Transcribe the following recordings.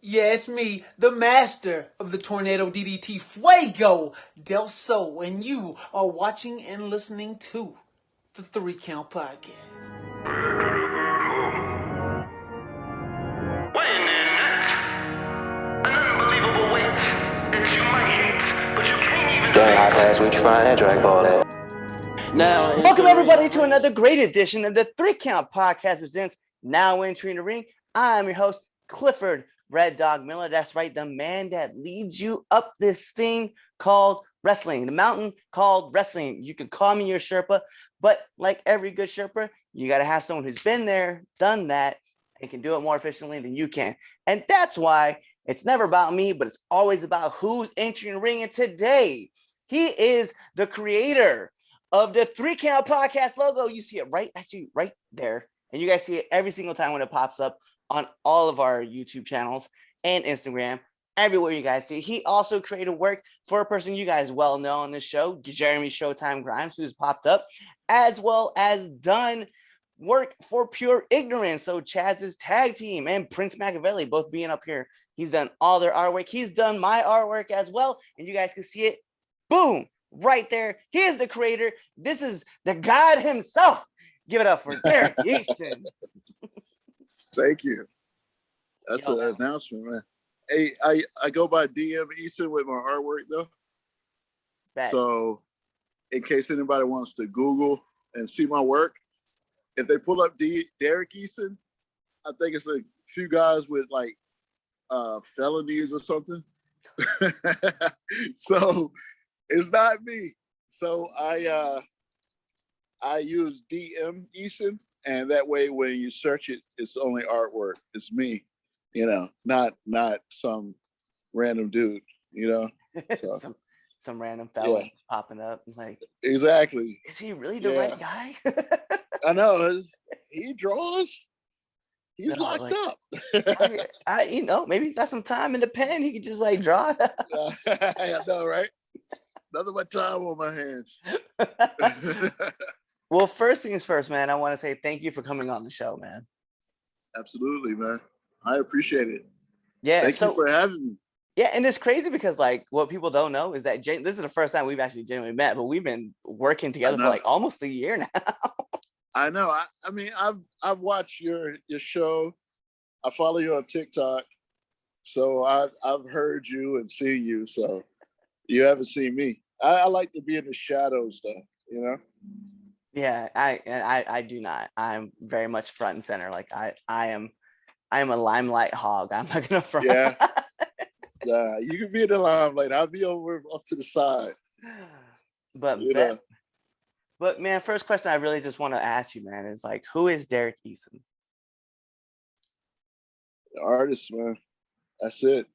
Yeah, it's me, the master of the Tornado DDT, Fuego del Sol, and you are watching and listening to the 3 Count Podcast. Weighing in at an unbelievable weight that you might hate, but you can't even Dang, high pass, we trying that drag ball at. Now, welcome everybody to another great edition of the 3 Count Podcast presents Now Entering the Ring. I'm your host, Clifford Red Dog Miller. That's right, the man that leads you up this thing called wrestling, the mountain called wrestling. You can call me your Sherpa, but like every good Sherpa, you got to have someone who's been there, done that, and can do it more efficiently than you can. And that's why it's never about me, but it's always about who's entering the ring. And today, he is the creator of the 3 Count Podcast logo. You see it right there. And you guys see it every single time when it pops up on all of our YouTube channels and Instagram, everywhere you guys see it. He also created work for a person you guys well know on this show, Jeremy Showtime Grimes, who's popped up, as well as done work for Pure Ignorance. So Chaz's tag team and Prince Machiavelli both being up here. He's done all their artwork. He's done my artwork as well. And you guys can see it. Boom. Right there. He is the creator. This is the God himself. Give it up for Derrick Eason. Thank you. That's an announcement, man. Hey, I go by DM Eason with my artwork though. Bad. So in case anybody wants to Google and see my work, if they pull up Derrick Eason, I think it's a few guys with like felonies or something. So it's not me. So I use DM Eason, and that way when you search it, it's only artwork. It's me, not some random dude, So. some random fella popping up. Like, exactly. Is he really the right guy? I know. He draws. He's locked up. Maybe he got some time in the pen. He could just like draw. I know, right? Nothing but time on my hands. Well, first things first, man, I want to say thank you for coming on the show, man. Absolutely, man. I appreciate it. Yeah. Thank you for having me. Yeah, and it's crazy because like what people don't know is that this is the first time we've actually genuinely met, but we've been working together for like almost a year now. I know. I mean, I've watched your show. I follow you on TikTok, so I've heard you and seen you. So you haven't seen me. I like to be in the shadows, though. Yeah, I do not. I'm very much front and center. Like I am a limelight hog. I'm not gonna front. Yeah. Yeah, you can be in the limelight. I'll be over off to the side. But man, first question I really just want to ask you, man, is like, who is Derrick Eason? The artist, man. That's it.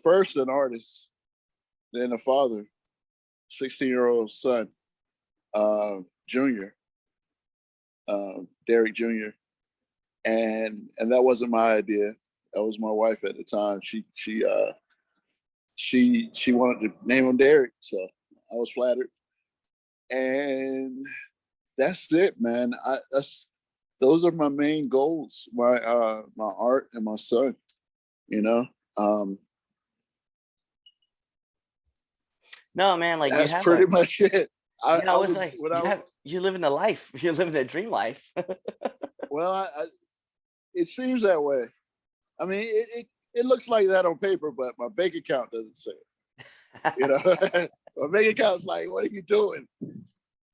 First an artist, then a father, 16-year-old son, Junior, Derrick Jr. And that wasn't my idea. That was my wife at the time. She wanted to name him Derrick, so I was flattered. And that's it, man. Those are my main goals. My art and my son. No, man, like that's pretty much it. You're living a life. You're living a dream life. Well, it seems that way. I mean, it looks like that on paper, but my bank account doesn't say it. My bank account's like, what are you doing?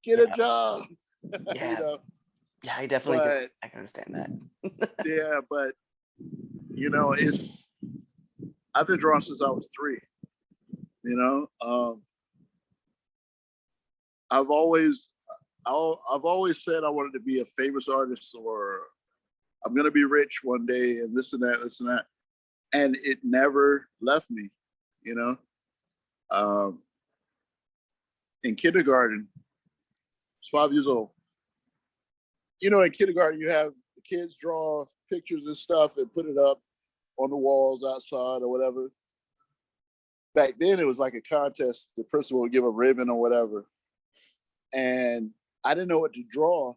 Get a job. Yeah. Yeah, I definitely I can understand that. Yeah, but I've been drawing since I was 3. I've always said I wanted to be a famous artist, or I'm gonna be rich one day, and this and that, and it never left me. In kindergarten, I was 5 years old. In kindergarten, you have the kids draw pictures and stuff and put it up on the walls outside or whatever. Back then, it was like a contest. The principal would give a ribbon or whatever. And I didn't know what to draw.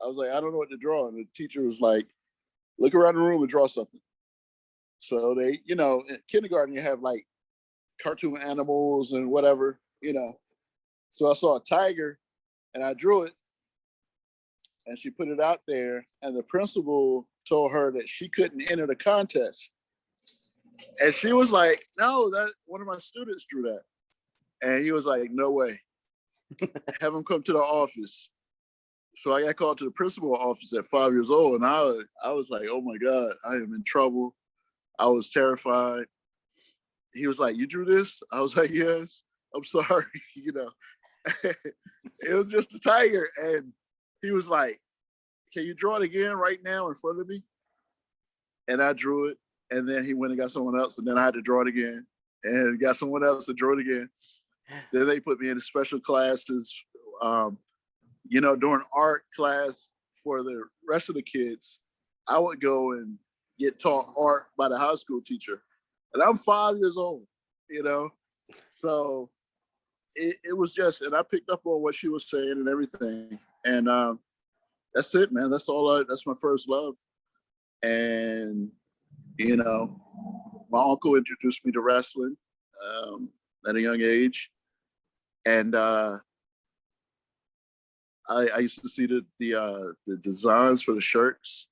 I was like, I don't know what to draw. And the teacher was like, look around the room and draw something. So they, in kindergarten you have like cartoon animals and whatever, So I saw a tiger and I drew it and she put it out there and the principal told her that she couldn't enter the contest. And she was like, no, that one of my students drew that. And he was like, no way. Have him come to the office. So I got called to the principal office at 5 years old. And I was like, oh my God, I am in trouble. I was terrified. He was like, you drew this? I was like, yes, I'm sorry. It was just a tiger. And he was like, can you draw it again right now in front of me? And I drew it. And then he went and got someone else. And then I had to draw it again and got someone else to draw it again. Then they put me in special classes, during art class for the rest of the kids. I would go and get taught art by the high school teacher. And I'm 5 years old, So it was just, and I picked up on what she was saying and everything. And that's it, man. That's my first love. And, my uncle introduced me to wrestling at a young age. And I used to see the designs for the shirts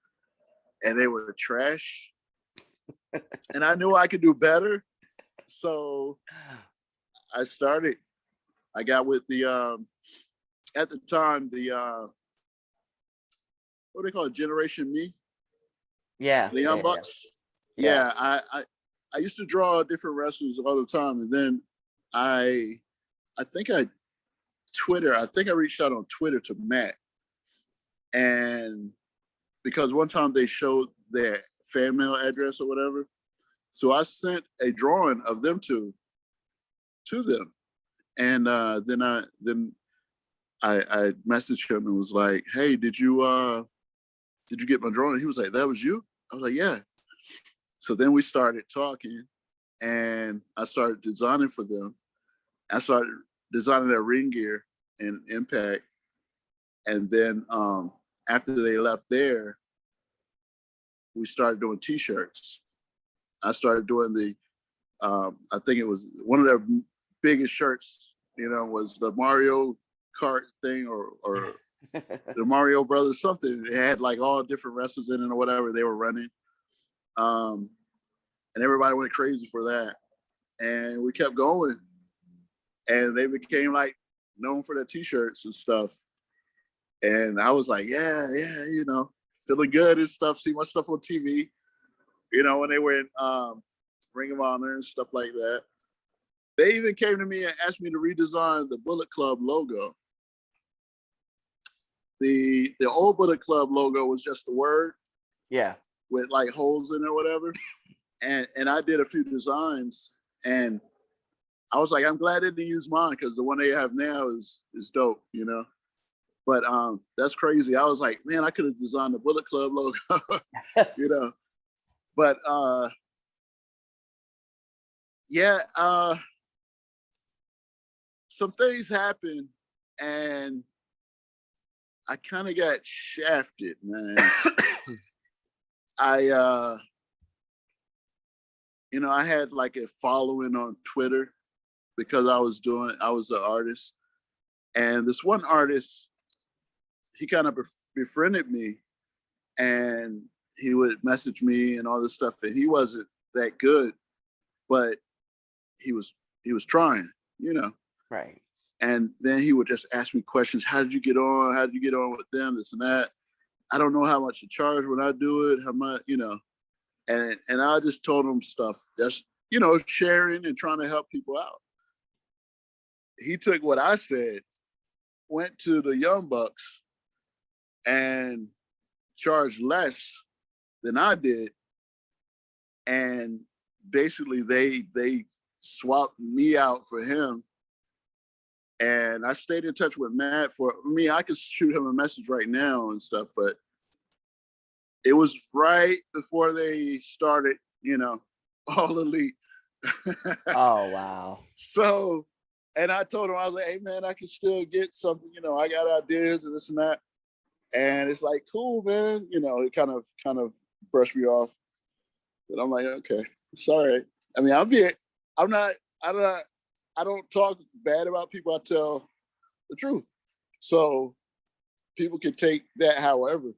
and they were trash. And I knew I could do better. So I started. I got with the at the time what do they call it? Generation Me? Yeah. The Young Bucks. Yeah. I used to draw different wrestlers all the time. And then I think I reached out on Twitter to Matt. And because one time they showed their fan mail address or whatever. So I sent a drawing of them to them. And then I messaged him and was like, hey, did you get my drawing? He was like, that was you? I was like, yeah. So then we started talking and I started designing for them. I started designing their ring gear and Impact. And then after they left there, we started doing t-shirts. I started doing I think it was one of their biggest shirts, was the Mario Kart thing or the Mario Brothers something. It had like all different wrestlers in it or whatever they were running. And everybody went crazy for that. And we kept going. And they became like known for their t-shirts and stuff. And I was like, yeah, feeling good and stuff, see my stuff on TV, when they were in Ring of Honor and stuff like that. They even came to me and asked me to redesign the Bullet Club logo. The old Bullet Club logo was just the word. Yeah. With like holes in it or whatever. And I did a few designs and I was like, I'm glad they didn't use mine because the one they have now is dope, But that's crazy. I was like, man, I could have designed the Bullet Club logo, But some things happened and I kind of got shafted, man. I had like a following on Twitter because I was an artist. And this one artist, he kind of befriended me and he would message me and all this stuff. And he wasn't that good, but he was trying, Right. And then he would just ask me questions. How did you get on? How did you get on with them? This and that. I don't know how much to charge when I do it. How much, and I just told him stuff, just, sharing and trying to help people out. He took what I said, went to the Young Bucks and charged less than I did. And basically they swapped me out for him. And I stayed in touch with Matt I could shoot him a message right now and stuff, but it was right before they started, All Elite. Oh, wow. So, and I told him, I was like, hey man, I can still get something, I got ideas and this and that. And it's like, cool, man. It kind of brushed me off. But I'm like, okay, sorry. I mean, I'm not, I don't talk bad about people. I tell the truth. So people can take that however,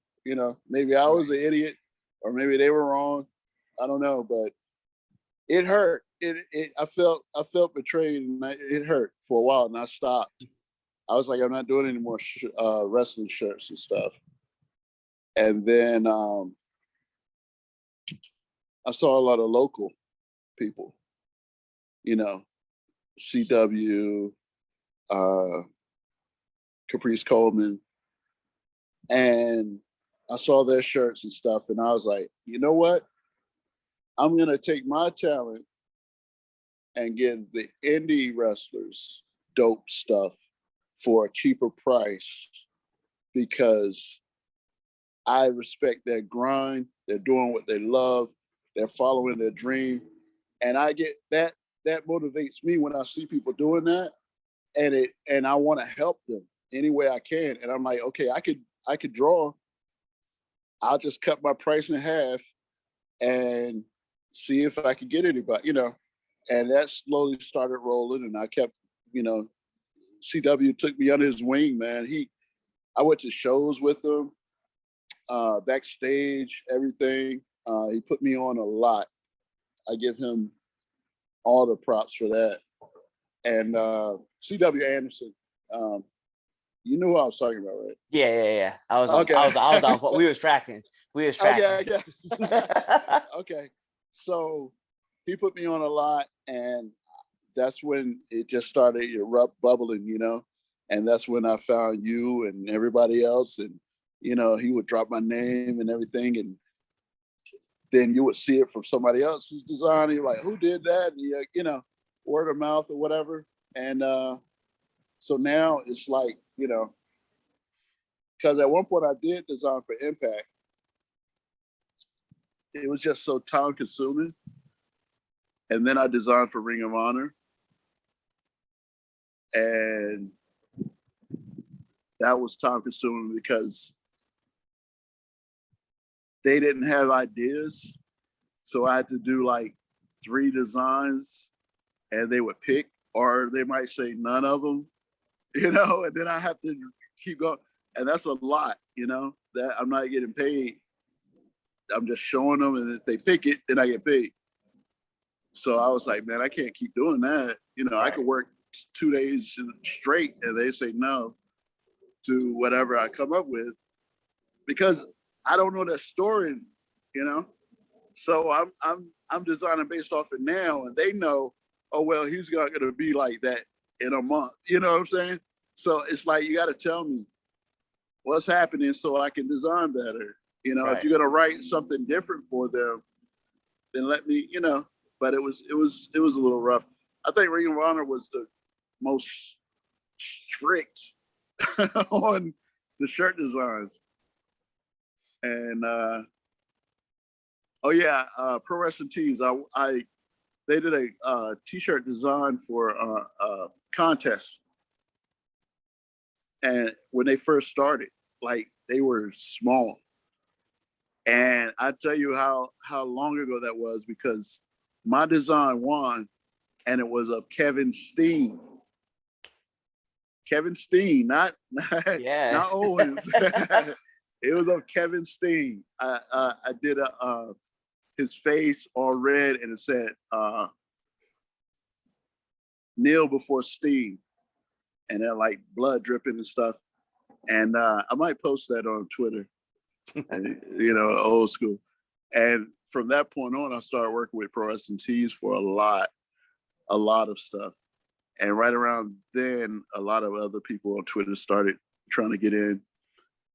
maybe I was an idiot or maybe they were wrong. I don't know, but it hurt. I felt betrayed and it hurt for a while and I stopped. I was like, I'm not doing any more wrestling shirts and stuff. And then I saw a lot of local people, CW, Caprice Coleman, and I saw their shirts and stuff, and I was like, you know what? I'm gonna take my talent and give the indie wrestlers dope stuff for a cheaper price because I respect their grind. They're doing what they love. They're following their dream, and I get that. That motivates me when I see people doing that, and I want to help them any way I can. And I'm like, okay, I could draw. I'll just cut my price in half and see if I could get anybody, And that slowly started rolling, and I kept, CW took me under his wing, man. I went to shows with him, backstage, everything. He put me on a lot. I give him all the props for that. And CW Anderson, you knew who I was talking about, right? Yeah. I was Okay. I was on. We was tracking. Okay. Okay. So he put me on a lot, and that's when it just started bubbling, and that's when I found you and everybody else, and he would drop my name and everything, and then you would see it from somebody else's design. And you're like, who did that? And word of mouth or whatever. And so now it's like, because at one point I did design for Impact. It was just so time consuming. And then I designed for Ring of Honor. And that was time consuming because they didn't have ideas. So I had to do like 3 designs and they would pick, or they might say none of them, and then I have to keep going. And that's a lot, that I'm not getting paid. I'm just showing them, and if they pick it, then I get paid. So I was like, man, I can't keep doing that. Right. I could work 2 days straight and they say no to whatever I come up with because I don't know that story, So I'm designing based off it now, and they know, oh well, he's not gonna be like that in a month. You know what I'm saying? So it's like you got to tell me what's happening so I can design better. Right. If you're gonna write something different for them, then let me, But it was a little rough. I think Ring of Honor was the most strict on the shirt designs. And Pro Wrestling Tees. They did a t-shirt design for a contest, and when they first started, like they were small. And I tell you how long ago that was because my design won, and it was of Kevin Steen. Kevin Steen, not Owens. It was of Kevin Steen. I did his face all red, and it said kneel before Steen, and then like blood dripping and stuff. And I might post that on Twitter, old school. And from that point on, I started working with Pro Wrestling Tees for a lot of stuff. And right around then, a lot of other people on Twitter started trying to get in.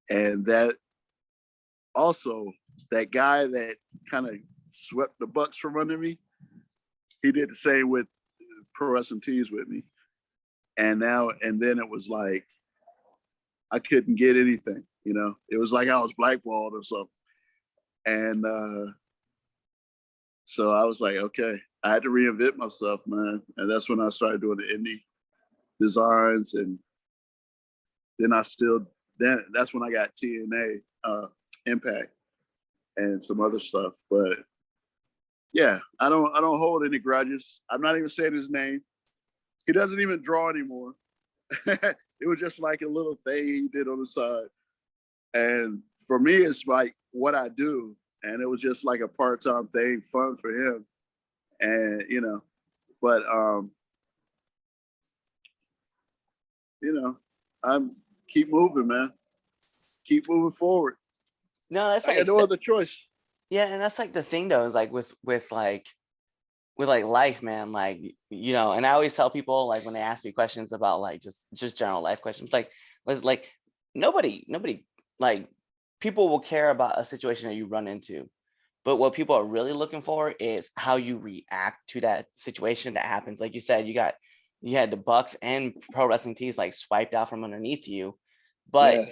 And that also, that guy that kind of swept the Bucks from under me, he did the same with Pro Wrestling Tees with me. And then it was like, I couldn't get anything, It was like I was blackballed or something. And so I was like, okay, I had to reinvent myself, man. And that's when I started doing the indie designs. And then that's when I got TNA, Impact, and some other stuff. But yeah, I don't hold any grudges. I'm not even saying his name. He doesn't even draw anymore. It was just like a little thing he did on the side. And for me, it's like what I do. And it was just like a part-time thing, fun for him. And, but, I'm keep moving, man. Keep moving forward. No, that's I like got no other choice. yeah, and that's like the thing though, is like with like life, man, like and I always tell people, like, when they ask me questions about like just general life questions, like, was like nobody like, people will care about a situation that you run into, but what people are really looking for is how you react to that situation that happens. Like you said, you had the Bucks and pro wrestling tees like swiped out from underneath you, but Yeah.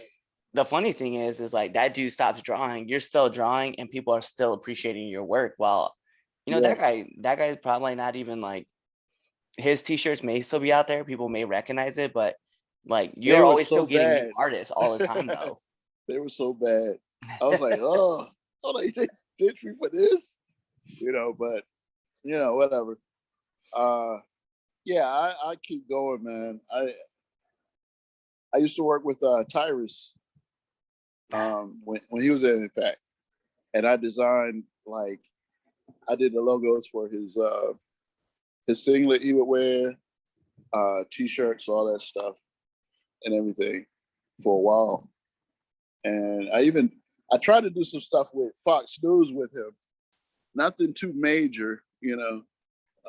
the funny thing is like that dude stops drawing, you're still drawing, and people are still appreciating your work. While Yeah. that guy's probably not even like, his t-shirts may still be out there, people may recognize it, but like They you're were always so still getting new bad. artists all the time though. They were so bad. I was like, oh, like they ditched me for this, but whatever. Yeah, I keep going, man. I used to work with Tyrus when he was at Impact, and I designed, like, I did the logos for his singlet he would wear, t-shirts, all that stuff, and everything for a while. And I tried to do some stuff with Fox News with him. Nothing too major, I'm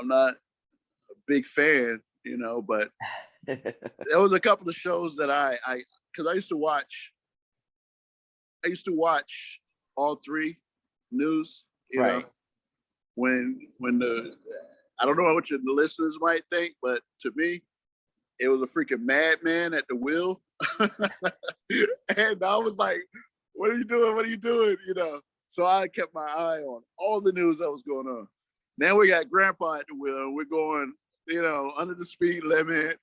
not a big fan, but there was a couple of shows that because I used to watch all three news, Right. when I don't know what the listeners might think, but to me, it was a freaking madman at the wheel. And I was like, what are you doing? What are you doing? So I kept my eye on all the news that was going on. Now we got Grandpa at the wheel, and we're going, under the speed limit.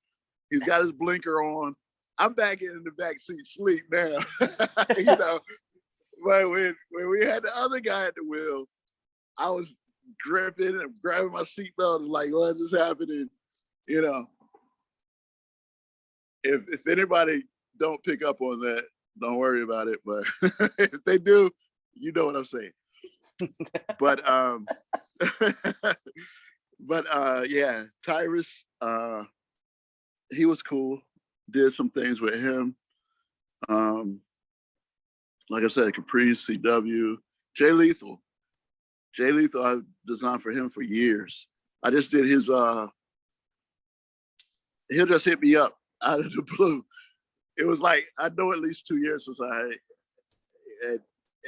He's got his blinker on. I'm back in the back seat sleep now. But when we had the other guy at the wheel, I was gripping and grabbing my seatbelt and like, what is happening? If anybody don't pick up on that, don't worry about it. But if they do, you know what I'm saying. But yeah, Tyrus, he was cool. Did some things with him. Like I said, Caprice, CW, Jay Lethal. Jay Lethal, I've designed for him for years. I just did his, he'll just hit me up out of the blue. It was like, I know at least 2 years since I had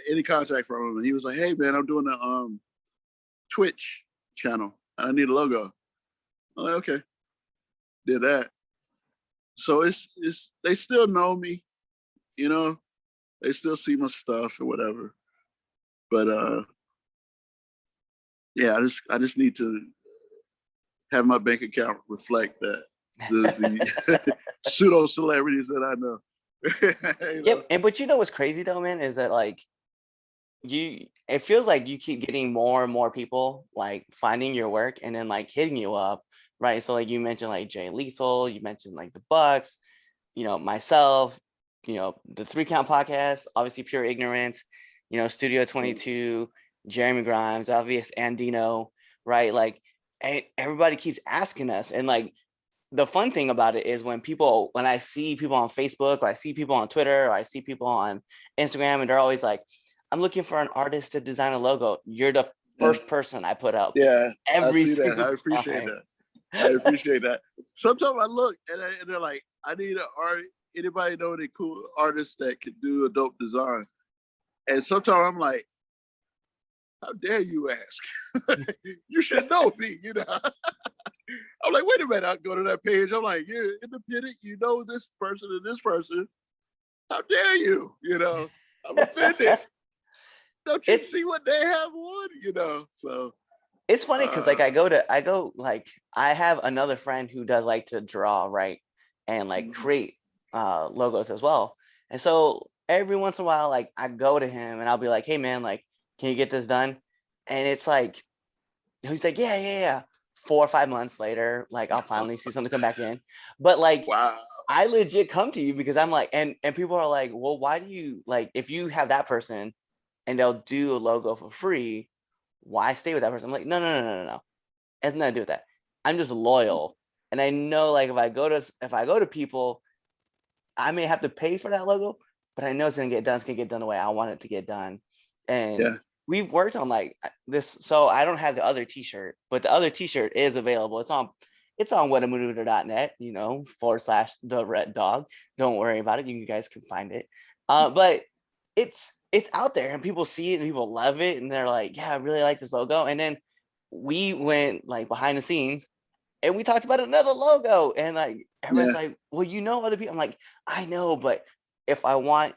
any contact from him. And he was like, hey man, I'm doing a Twitch channel and I need a logo. I'm like, okay. Did that. So it's they still know me, they still see my stuff or whatever. But yeah, I just need to have my bank account reflect that. The pseudo celebrities that I know. Yep. And but what's crazy though, man, is that like it feels like you keep getting more and more people like finding your work and then like hitting you up, right? So like you mentioned like Jay Lethal, you mentioned like the Bucks, myself, the 3 Count podcast, obviously Pure Ignorance, Studio 22, Jeremy Grimes, obvious Andino, right? Like everybody keeps asking us. And like the fun thing about it is when I see people on Facebook, or I see people on Twitter, or I see people on Instagram, and they're always like, I'm looking for an artist to design a logo. You're the first person I put up. Yeah, Every I see that. single I appreciate time. that. I appreciate that. Sometimes I look and they're like, I need an art. Anybody know any cool artists that could do a dope design? And sometimes I'm like, how dare you ask? You should know me, I'm like, wait a minute. I go to that page. I'm like, you're independent. You know this person and this person. How dare you? I'm offended. Don't you see what they have on? So it's funny because like I have another friend who does like to draw, right, and like create logos as well. And so every once in a while, like I go to him and I'll be like, hey man, like, can you get this done? And it's like He's like, yeah. 4 or 5 months later, like I'll finally see something come back in. But like Wow. I legit come to you because I'm like, and people are like, well, why do you like if you have that person and they'll do a logo for free, why stay with that person? I'm like, no. It has nothing to do with that. I'm just loyal. And I know like if I go to people, I may have to pay for that logo, but I know it's gonna get done. It's gonna get done the way I want it to get done. And Yeah. we've worked on like this. So I don't have the other t-shirt, but the other t-shirt is available. It's on whatamaneuver.net, / the red dog. Don't worry about it. You guys can find it. But it's out there and people see it and people love it. And they're like, yeah, I really like this logo. And then we went like behind the scenes and we talked about another logo and like everyone's Yeah. like, well, other people. I'm like, I know, but if I want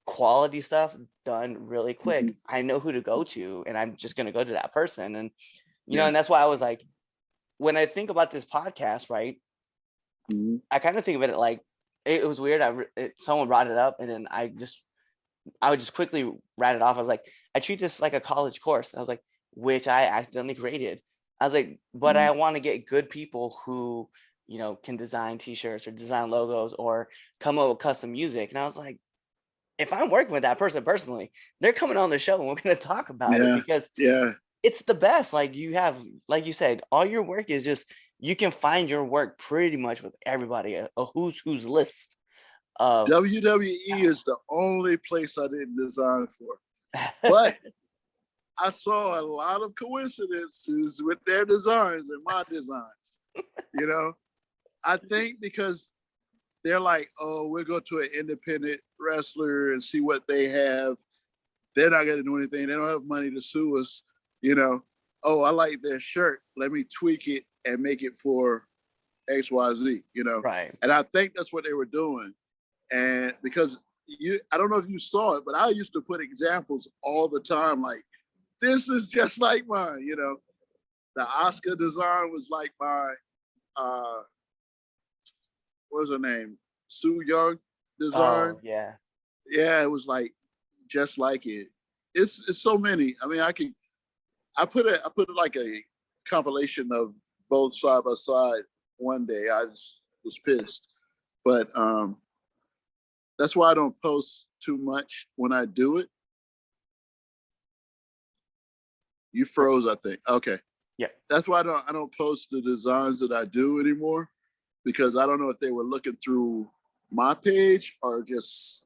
quality stuff done really quick, I know who to go to and I'm just going to go to that person. And Yeah. and that's why I was like, when I think about this podcast, right, Mhm. I kind of think of it like it was weird. Someone brought it up and then I would just quickly write it off. I was like, I treat this like a college course. I was like, which I accidentally graded. I was like, but I want to get good people who, can design t-shirts or design logos or come up with custom music. And I was like, if I'm working with that person personally, they're coming on the show and we're going to talk about it Yeah. because Yeah. it's the best. Like like you said, all your work is just, you can find your work pretty much with everybody, a who's list of WWE is the only place I didn't design for. But I saw a lot of coincidences with their designs and my designs. I think because they're like, oh, we'll go to an independent wrestler and see what they have. They're not going to do anything. They don't have money to sue us. Oh, I like their shirt. Let me tweak it and make it for XYZ, right. And I think that's what they were doing. And because I don't know if you saw it, but I used to put examples all the time, like, this is just like mine, The Oscar design was like my, what was her name? Sue Young design. Oh yeah. Yeah, it was like just like it. It's so many. I mean, I put it like a compilation of both side by side one day. I just was pissed. But that's why I don't post too much when I do it. You froze, I think. Okay. Yeah. That's why I don't post the designs that I do anymore, because I don't know if they were looking through my page or just,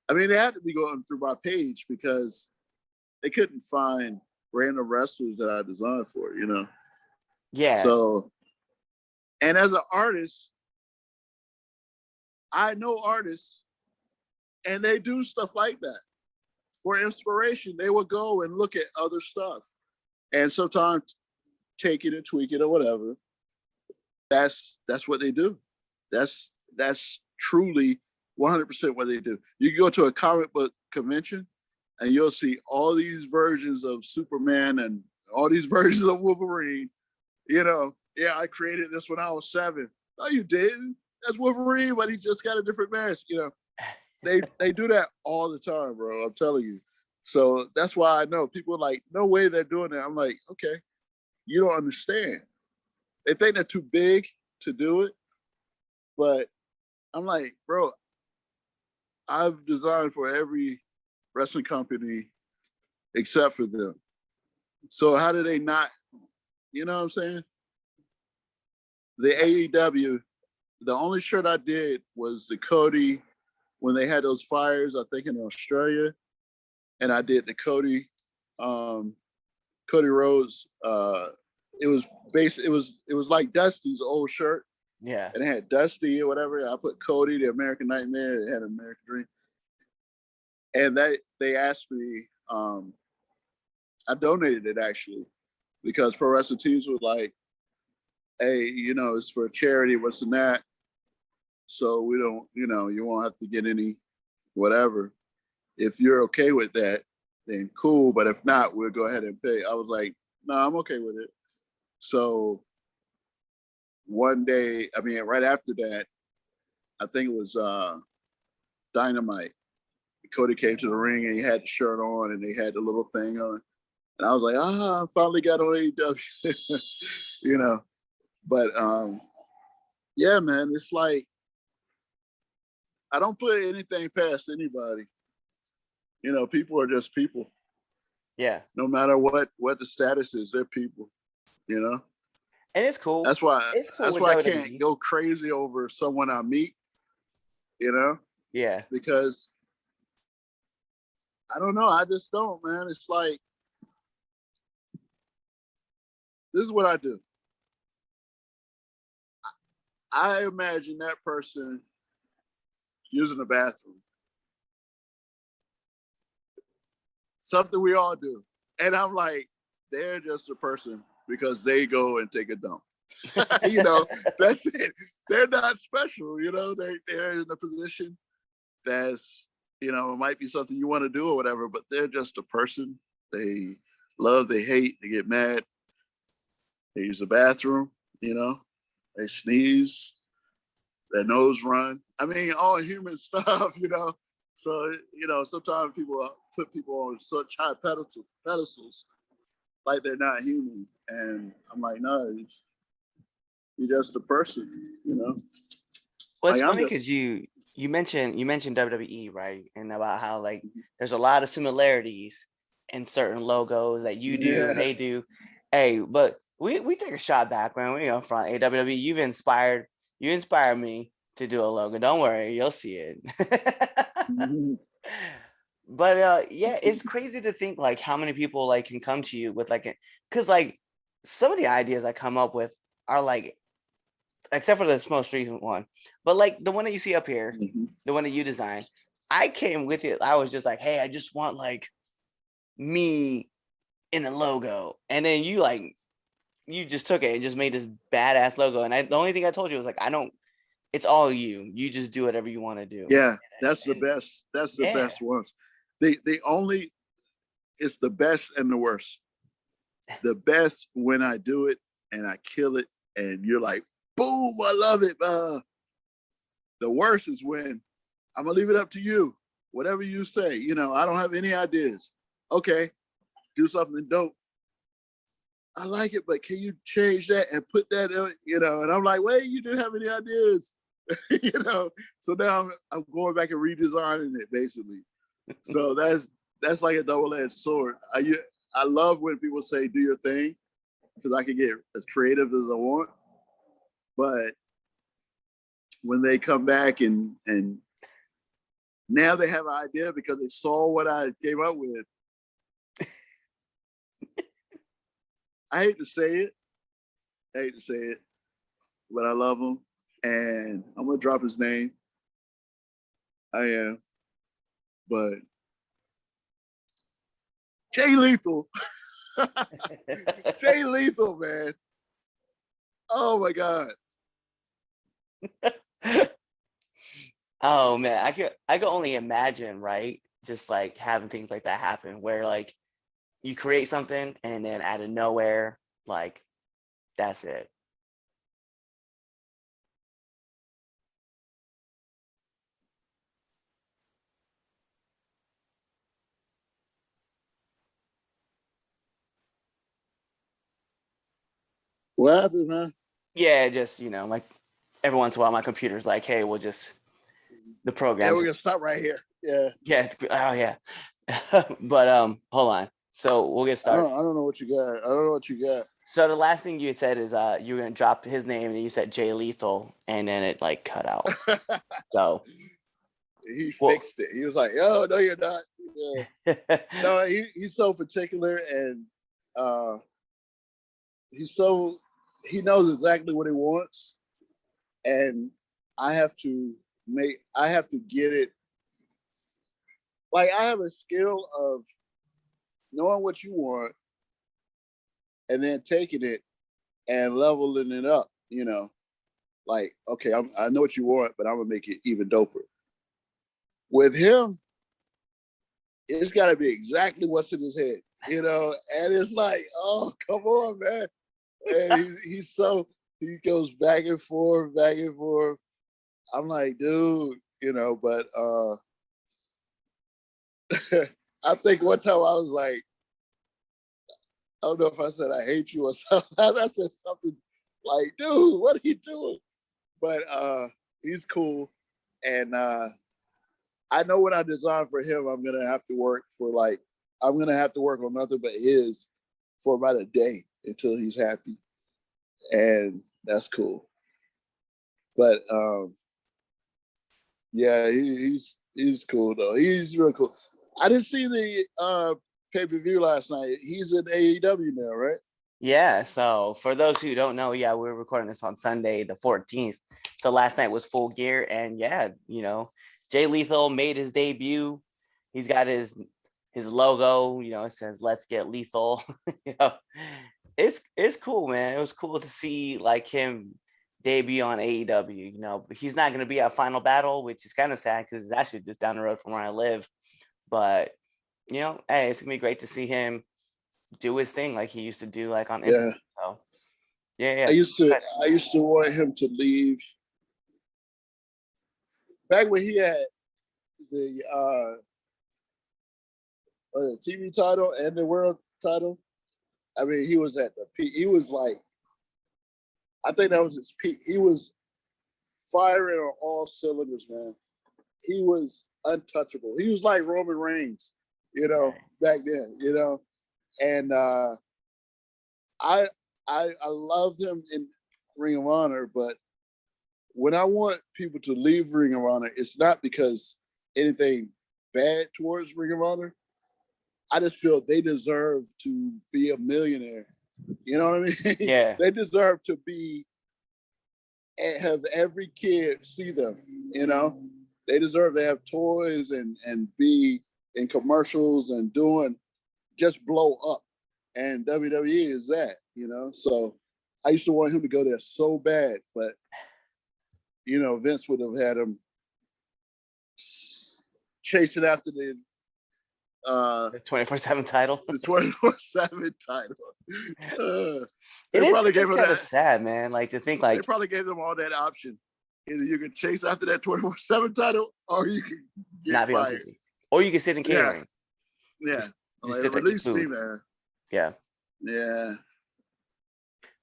I mean, they had to be going through my page because they couldn't find random wrestlers that I designed for, Yeah. So, and as an artist, I know artists and they do stuff like that. For inspiration, they will go and look at other stuff and sometimes take it and tweak it or whatever. That's what they do. That's truly 100% what they do. You can go to a comic book convention and you'll see all these versions of Superman and all these versions of Wolverine. Yeah, I created this when I was 7. No, you didn't. That's Wolverine, but he just got a different mask. They do that all the time, bro. I'm telling you. So that's why I know people are like, no way they're doing that. I'm like, okay, you don't understand. They think they're too big to do it, but I'm like, bro, I've designed for every wrestling company except for them. So how do they not? You know what I'm saying? The AEW, the only shirt I did was the Cody when they had those fires, I think in Australia, and I did the Cody Rhodes. It was like Dusty's old shirt. Yeah. And it had Dusty or whatever. I put Cody, the American Nightmare. It had American Dream. And they asked me, I donated it actually, because Pro Wrestling Tees was like, hey, it's for a charity, what's in that? So we don't, you won't have to get any whatever. If you're okay with that, then cool. But if not, we'll go ahead and pay. I was like, no, I'm okay with it. So one day, I mean, right after that, I think it was Dynamite. Cody came to the ring and he had the shirt on and they had the little thing on. And I was like, I finally got on AEW, you know. But yeah, man, it's like I don't put anything past anybody. You know, people are just people. Yeah. No matter what the status is, they're people. You know. And it's cool. That's why It's cool that's with why I WWE. can't go crazy over someone I meet. You know. Yeah. Because I don't know. I just don't, man. It's like this is what I do. I imagine that person using the bathroom. Something we all do. And I'm like, they're just a person because they go and take a dump. You know, that's it. They're not special, you know, they're in a position that's, you know, it might be something you want to do or whatever, but they're just a person. They love, they hate, they get mad, they use the bathroom, you know, they sneeze, their nose run. I mean, all human stuff, you know. So, you know, sometimes people put people on such high pedestals like they're not human. And I'm like, no, you're just a person, you know. Well, it's Like, funny because you mentioned WWE, right? And about how like there's a lot of similarities in certain logos that you do and they do. Hey, but we take a shot back, man. We up front. WWE, you inspired me to do a logo. Don't worry, you'll see it. But yeah, it's crazy to think like how many people like can come to you with like because like some of the ideas I come up with are like, except for this most recent one, but like the one that you see up here, the one that you designed, I came with it. I was just like, hey, I just want like me in a logo, and then you just took it and just made this badass logo. And the only thing I told you was like, I don't. It's all you. You just do whatever you want to do. yeah, that's the best. That's the Yeah. best ones. They only, it's the best and the worst. The best when I do it and I kill it and you're like, boom, I love it. The worst is when I'm gonna leave it up to you. Whatever you say, you know, I don't have any ideas. Okay, do something dope. I like it, but can you change that and put that in, you know? And I'm like, wait, you didn't have any ideas. You know, so now I'm going back and redesigning it basically. So that's like a double-edged sword. I love when people say do your thing because I can get as creative as I want, but when they come back and now they have an idea because they saw what I came up with. I hate to say it, but I love him, and I'm gonna drop his name. I am, but Jay Lethal, Jay Lethal, man. Oh my God. Oh man, I could only imagine, right? Just like having things like that happen where like you create something and then out of nowhere, like that's it. What happened, man? Yeah, just like every once in a while my computer's like, hey, we'll just the Yeah, programs. we're gonna stop right here. Yeah. Yeah, oh yeah. But hold on. So we'll get started. I don't know what you got. I don't know what you got. So the last thing you had said is you were gonna drop his name and then you said Jay Lethal and then it like cut out. So He fixed it. He was like, "Oh no, you're not." Yeah. No, he's so particular, and he knows exactly what he wants, and I have to get it. Like I have a skill of knowing what you want, and then taking it and leveling it up. You know, like okay, I know what you want, but I'm gonna make it even doper. With him, it's got to be exactly what's in his head, you know. And it's like, oh, come on, man. And he goes back and forth, back and forth. I'm like, dude, you know. But I think one time I was like, don't know if I said I hate you or something. I said something like, dude, what are you doing? But he's cool. And I know when I design for him, I'm going to have to work on nothing but his for about a day until he's happy. And that's cool. But yeah, he's cool though. He's real cool. I didn't see the pay-per-view last night. He's in AEW now, right? Yeah, so for those who don't know, yeah, we're recording this on Sunday, the 14th. So last night was Full Gear, and yeah, Jay Lethal made his debut. He's got his logo, it says "Let's Get Lethal." It's cool, man. It was cool to see like him debut on AEW. But he's not going to be at Final Battle, which is kind of sad because it's actually just down the road from where I live. But hey, it's gonna be great to see him do his thing like he used to do, like on Instagram. So yeah. I used to want him to leave back when he had the TV title and the world title. I mean, he was at the peak. He was like, I think that was his peak. He was firing on all cylinders, man. He was untouchable. He was like Roman Reigns, back then, And I loved him in Ring of Honor, but when I want people to leave Ring of Honor, it's not because anything bad towards Ring of Honor. I just feel they deserve to be a millionaire. You know what I mean? Yeah. They deserve to have every kid see them, They deserve to have toys and be in commercials and just blow up. And WWE is that, So I used to want him to go there so bad, but Vince would have had him chasing after the 24/7 title. The 24/7 title. It probably gave him that. Sad, man. Like to think like they probably gave them all that option. Either you could chase after that 24/7 title, or you could get not be fired. on TV. Or you could sit in catering. Yeah. Just like, release me, man. Yeah. Yeah.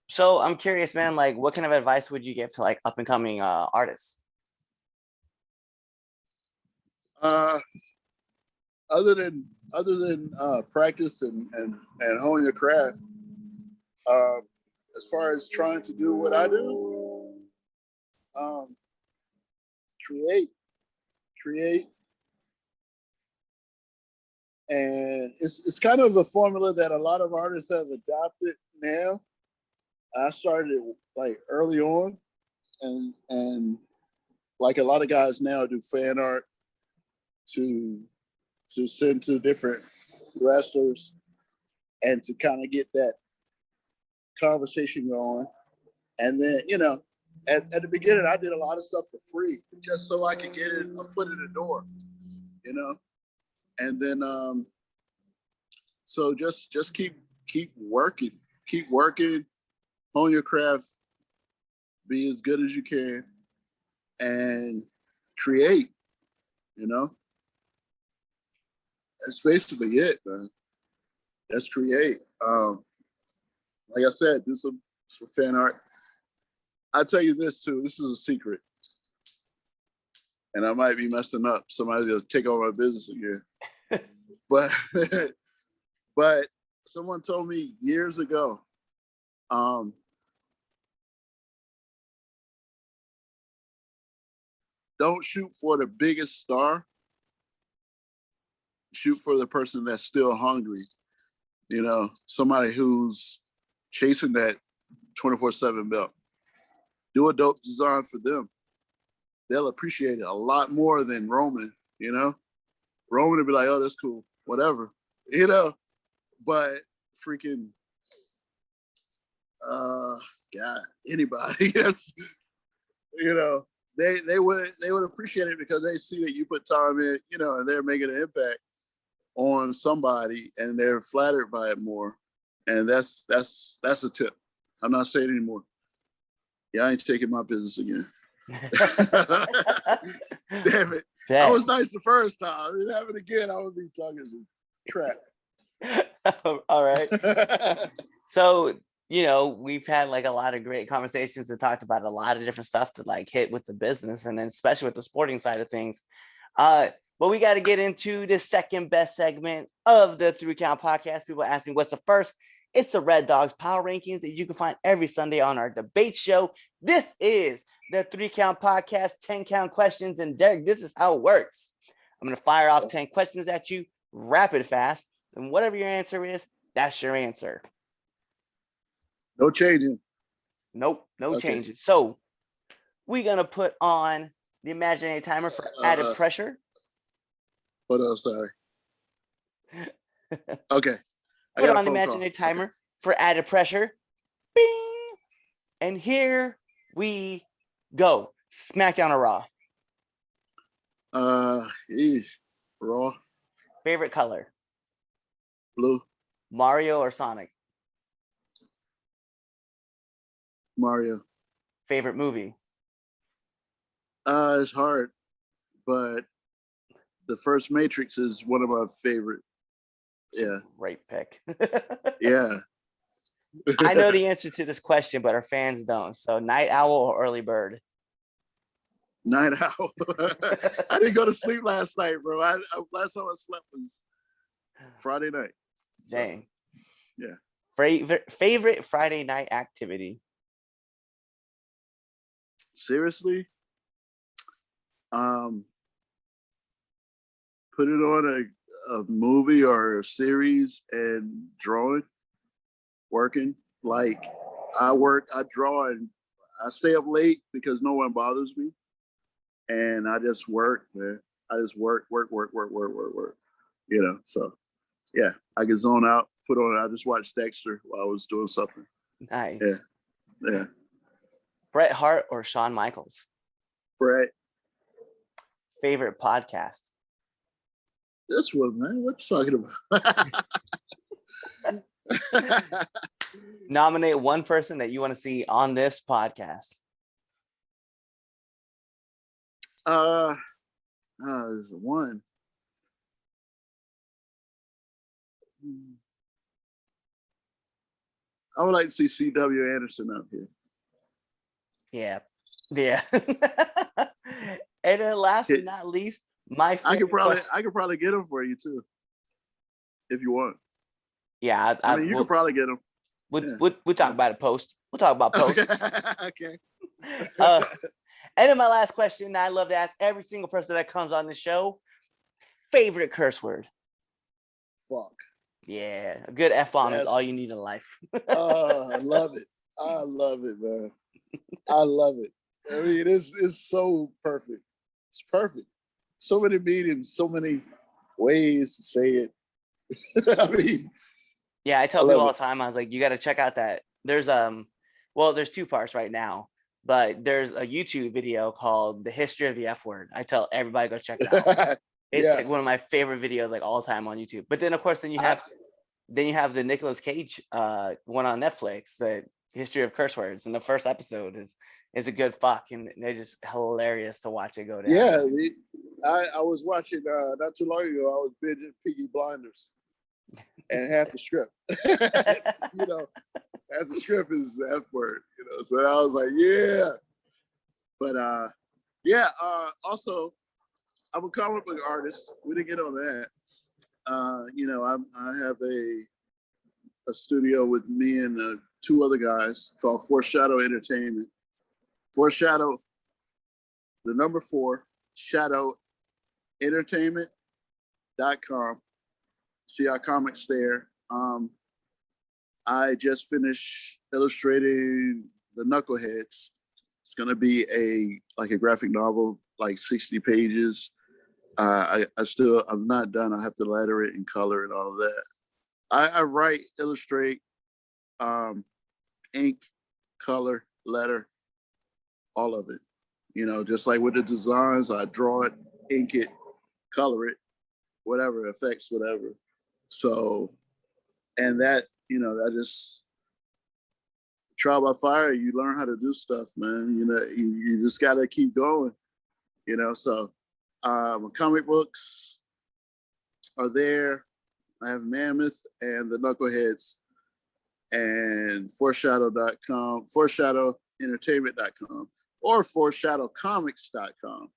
So I'm curious, man, like what kind of advice would you give to like up and coming artists? Other than practice and hone your craft, as far as trying to do what I do, create, and it's kind of a formula that a lot of artists have adopted now. I started it like early on, and like a lot of guys now do fan art to send to different wrestlers and to kind of get that conversation going. And then, at the beginning, I did a lot of stuff for free just so I could get a foot in the door, And then, so just keep working, hone your craft, be as good as you can, and create, That's basically it, man. Let's create. Like I said, do some fan art. I'll tell you this too. This is a secret. And I might be messing up. Somebody's gonna take over my business again. But someone told me years ago, don't shoot for the biggest star. Shoot for the person that's still hungry. Somebody who's chasing that 24/7 belt. Do a dope design for them. They'll appreciate it a lot more than Roman, Roman would be like, oh, that's cool, whatever, but freaking, God, anybody, yes, they would appreciate it because they see that you put time in, and they're making an impact on somebody and they're flattered by it more. And that's a tip. I'm not saying anymore. Yeah, I ain't taking my business again. Damn it. I was nice the first time. If it happened again, I would be talking some crap. All right. So, we've had like a lot of great conversations and talked about a lot of different stuff to like hit with the business and then especially with the sporting side of things. But we got to get into the second best segment of the 3 Count podcast. People ask me what's the first. It's the Red Dogs Power Rankings that you can find every Sunday on our debate show. This is the 3 Count podcast, 10 count questions. And Derek, this is how it works. I'm going to fire off 10 questions at you, rapid fast. And whatever your answer is, that's your answer. No changing. Nope, no changes. So we're going to put on the imaginary timer for added pressure. Hold on, sorry. Okay. Put on the imaginary timer for added pressure. Bing! And here we go. SmackDown or Raw? Raw. Favorite color? Blue. Mario or Sonic? Mario. Favorite movie? It's hard, but the first Matrix is one of my favorite. Yeah. Great pick. Yeah. I know the answer to this question, but our fans don't. So night owl or early bird? Night owl. I didn't go to sleep last night, bro. Last time I slept was Friday night. So, dang. Yeah. Favorite Friday night activity? Seriously? Put it on a movie or a series and drawing, working. Like I work, I draw, and I stay up late because no one bothers me. And I just work, man. I just work. So yeah, I can zone out, I just watched Dexter while I was doing something. Nice. Yeah. Bret Hart or Shawn Michaels? Bret. Favorite podcast? This one, man. What you talking about? Nominate one person that you want to see on this podcast. There's one. I would like to see C.W. Anderson out here. Yeah. And then last but not least, my favorite I could probably get him for you too, if you want. Yeah, I mean, you could probably get him. We'll talk about it post. We'll talk about post. Okay. And then my last question, I love to ask every single person that comes on the show, favorite curse word? Fuck. Yeah, a good F-bomb is all you need in life. I love it. I love it, man. I love it. I mean, it's so perfect. It's perfect. So many meanings, so many ways to say it. I mean, yeah, I tell people all the time, I was like, you got to check out that. There's there's 2 parts right now, but there's a YouTube video called The History of the F Word. I tell everybody go check it out. It's like one of my favorite videos, like all time on YouTube. But then of course, then you have the Nicolas Cage one on Netflix, the History of Curse Words, and the first episode is a good fuck, and they're just hilarious to watch it go down. Yeah, I was watching not too long ago. I was binging Peaky Blinders, and half the script, half the script is the F word, So I was like, yeah, but also, I'm a comic book artist. We didn't get on that. I have a studio with me and 2 other guys called Foreshadow Entertainment. Foreshadow, the number 4, Shadow Entertainment.com. See our comics there. I just finished illustrating the Knuckleheads. It's gonna be a graphic novel, like 60 pages. I'm not done. I have to letter it and color and all of that. I write, illustrate, ink, color, letter, all of it. Just like with the designs, I draw it, ink it, color it, whatever, effects, whatever. So, and that, I just trial by fire. You learn how to do stuff, man. You just got to keep going, So, comic books are there. I have Mammoth and the Knuckleheads and foreshadow.com, foreshadowentertainment.com, or foreshadowcomics.com.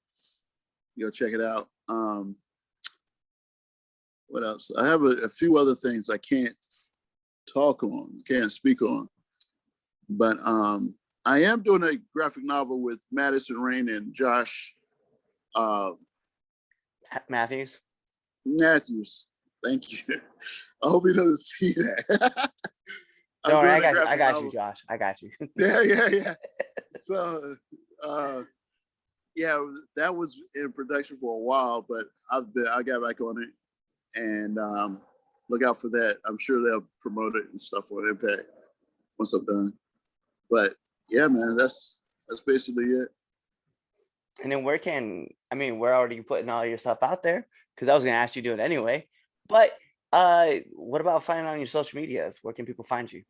Go check it out. What else? I have a few other things I can't speak on. But I am doing a graphic novel with Madison Rain and Josh Matthews. Thank you. I hope he doesn't see that. Don't worry, I got you, Josh. I got you. Yeah. So, yeah, that was in production for a while, but I got back on it, and look out for that. I'm sure they'll promote it and stuff on Impact once I'm done. But yeah, man, that's basically it. And then where are you putting all your stuff out there? Because I was gonna ask you to do it anyway. But what about finding on your social medias? Where can people find you?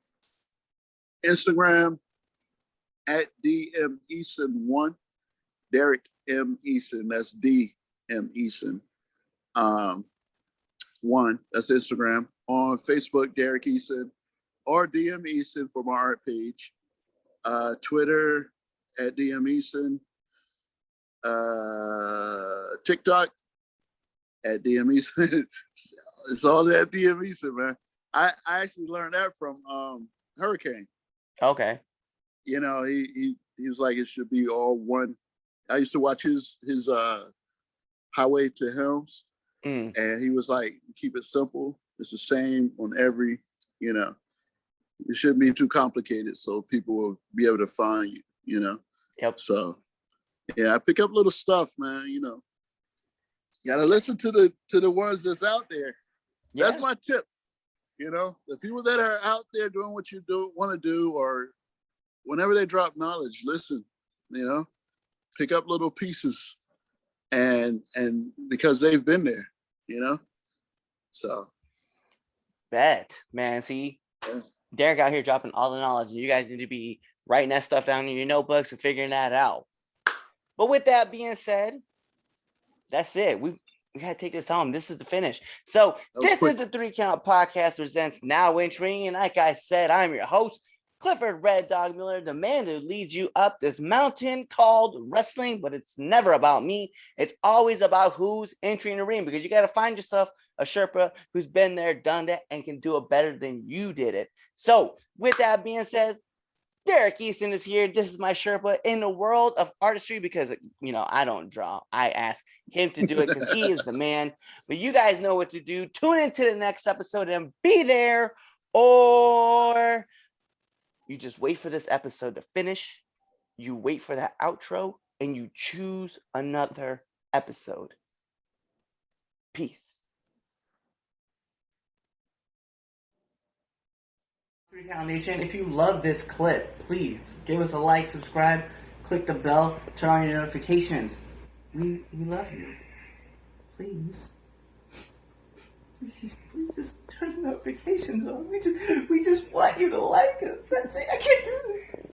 Instagram at DM Eason1. Derrick M. Eason. That's DM Eason. 1. That's Instagram. On Facebook, Derrick Eason, or DM Eason for my art page. Twitter at DM Eason. TikTok at DM Eason. It's all that DM Eason, man. I actually learned that from Hurricane. Okay. You know, he was like, it should be all one. I used to watch his Highway to Helms, and he was like, keep it simple. It's the same on every, it shouldn't be too complicated, so people will be able to find you, Yep. So yeah, I pick up little stuff, man. You gotta listen to the ones that's out there. Yeah. That's my tip. The people that are out there doing what you want to do, or whenever they drop knowledge, listen. Pick up little pieces, and because they've been there, So. Bet, man. See, Yeah. Derrick out here dropping all the knowledge, and you guys need to be writing that stuff down in your notebooks and figuring that out. But with that being said, that's it. We gotta take this home. This is the finish. So this is the 3 Count Podcast presents Now Entering, and like I said, I'm your host, Clifford Red Dog Miller, the man who leads you up this mountain called wrestling. But it's never about me. It's always about who's entering the ring, because you got to find yourself a Sherpa who's been there, done that, and can do it better than you did it. So with that being said, Derrick Eason is here. This is my Sherpa in the world of artistry, because, I don't draw. I ask him to do it because he is the man. But you guys know what to do. Tune into the next episode and be there, or you just wait for this episode to finish. You wait for that outro, and you choose another episode. Peace. 3 Count Nation, if you love this clip, please give us a like, subscribe, click the bell, turn on your notifications. We love you. Please just turn notifications on. We just want you to like us. That's it. I can't do this.